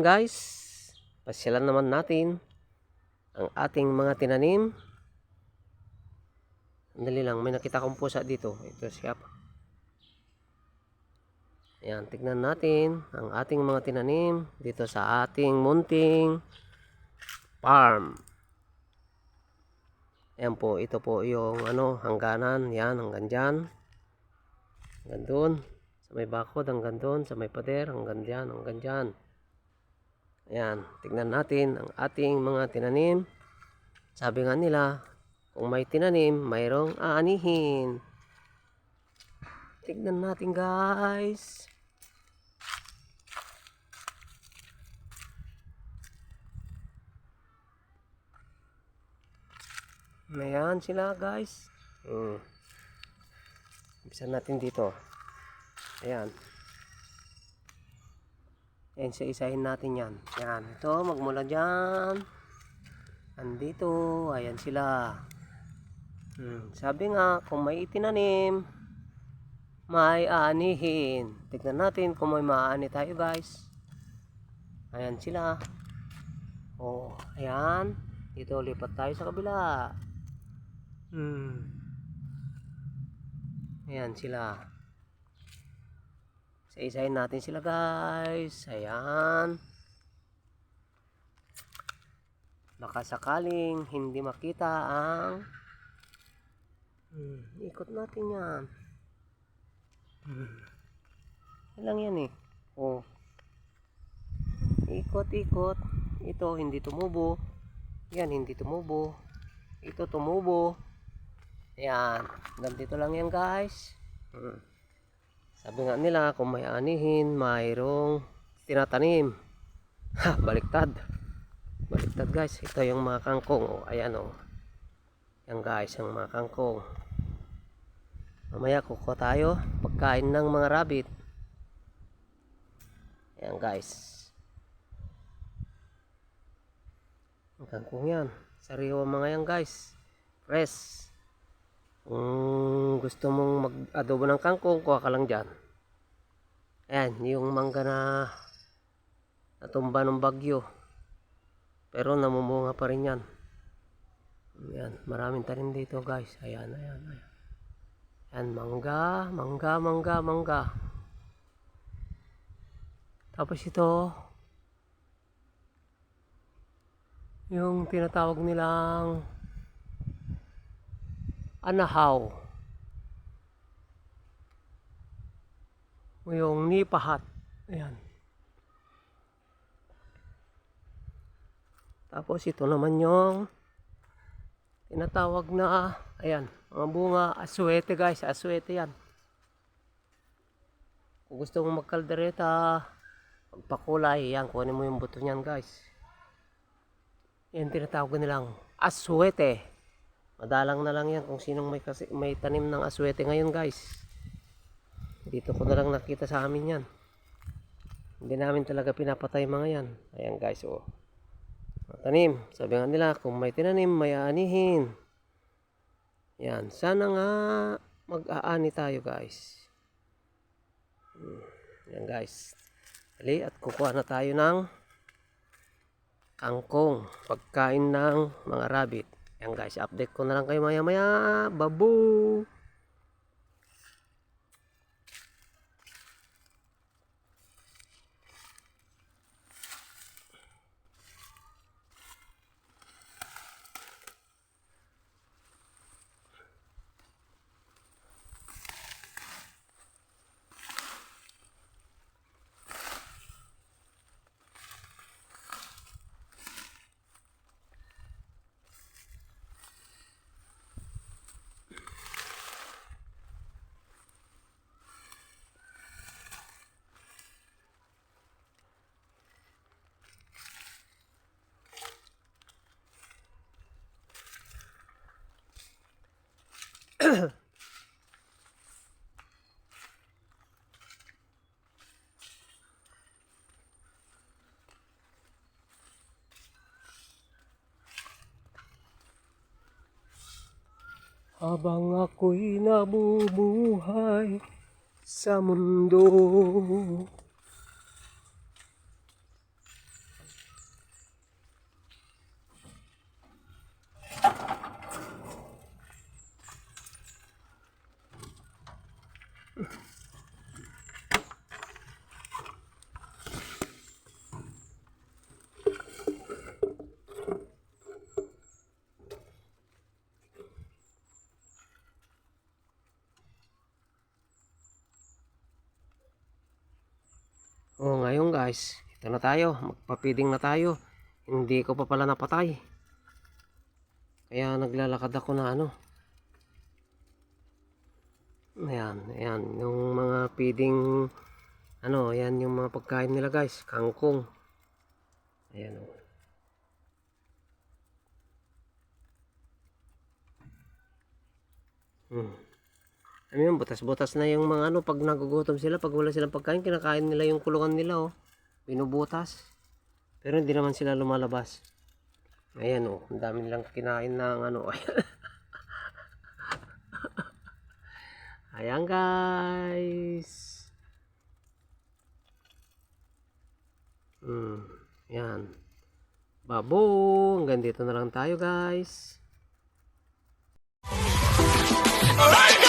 Ngayon guys, pasyalan naman natin ang ating mga tinanim. Sandali lang, may nakita kong pusa dito. Ito siya. Ayan, tignan natin ang ating mga tinanim dito sa ating munting farm. Ayan po, ito po yung hangganan. Yan, hanggang dyan. Hanggang doon. Sa may bakod, hanggang doon. Sa may pader, hanggang dyan, hanggang dyan. Ayan, tignan natin ang ating mga tinanim. Sabi nga nila, kung may tinanim, mayroong aanihin. Tignan natin guys. Ayan sila guys. Bisa natin dito. Ayan. Ayan, isa-isahin natin yan. Ayan, ito magmula dyan. Andito, ayan sila. Sabi nga, kung may itinanim, may aanihin. Tignan natin kung may maaani tayo guys. Ayan sila. Oh, ayan. Dito, lipat tayo sa kabila. Ayan sila. Isa-isahin natin sila guys. Ayan. Baka sakaling hindi makita ang ikot natin yan. Ilang yan eh. Oh. Ikot-ikot. Ito hindi tumubo. Yan hindi tumubo. Ito tumubo. Ayan. Ganito lang yan guys. Sabi nga nila, kung may anihin, mayroong tinatanim. Ha, baliktad. Baliktad guys. Ito yung mga kangkong. Oh, ayan oh. Yan guys, yung mga kangkong. Mamaya kukuha tayo pagkain ng mga rabbit. Ayan guys. Ang kangkong yan. Sariwa mga yan guys. Fresh. Kung gusto mong mag-adobo ng kangkong, kuha ka lang dyan. Ayan, yung mangga na natumba ng bagyo. Pero namumunga pa rin yan. Ayan, maraming tanim dito guys. Ayan, ayan, ayan. Ayan, mangga, mangga, mangga, mangga. Tapos ito, yung tinatawag nilang anahaw. Yung nipahat. Ayan. Tapos ito naman yung tinatawag na, ayan, mga bunga, aswete guys. Aswete yan. Kung gusto mong magkaldereta, magpakulay, yan, kunin mo yung buto niyan guys. Yan tinatawag nilang aswete. Madalang na lang yan kung sinong may tanim ng aswete ngayon guys. Dito ko na lang nakita sa amin yan. Hindi namin talaga pinapatay mga yan. Ayan guys, oh. Tanim. Sabi nga nila, kung may tinanim, may aanihin. Yan. Sana nga mag-aani tayo guys. Yan guys. Dali, at kukuha na tayo ng kangkong. Pagkain ng mga rabbit. Yan guys, update ko na lang kayo maya maya. Babu! Habang ako'y nabubuhay sa mundo, guys, ito na tayo, magpapiding na tayo. Hindi ko pa pala napatay. Kaya naglalakad ako na ano. Ayan, ayan, yung mga feeding, ano, ayan yung mga pagkain nila guys, kangkong. Ayan o. Ano yun, butas-butas na yung mga ano, pag nagugutom sila, pag wala silang pagkain, kinakain nila yung kulungan nila oh. Binubutas. Pero hindi naman sila lumalabas. Ayan oh, ang dami nilang kinain ng ano. Ayan guys. Yan. Babo, hanggang dito na lang tayo guys. Alright.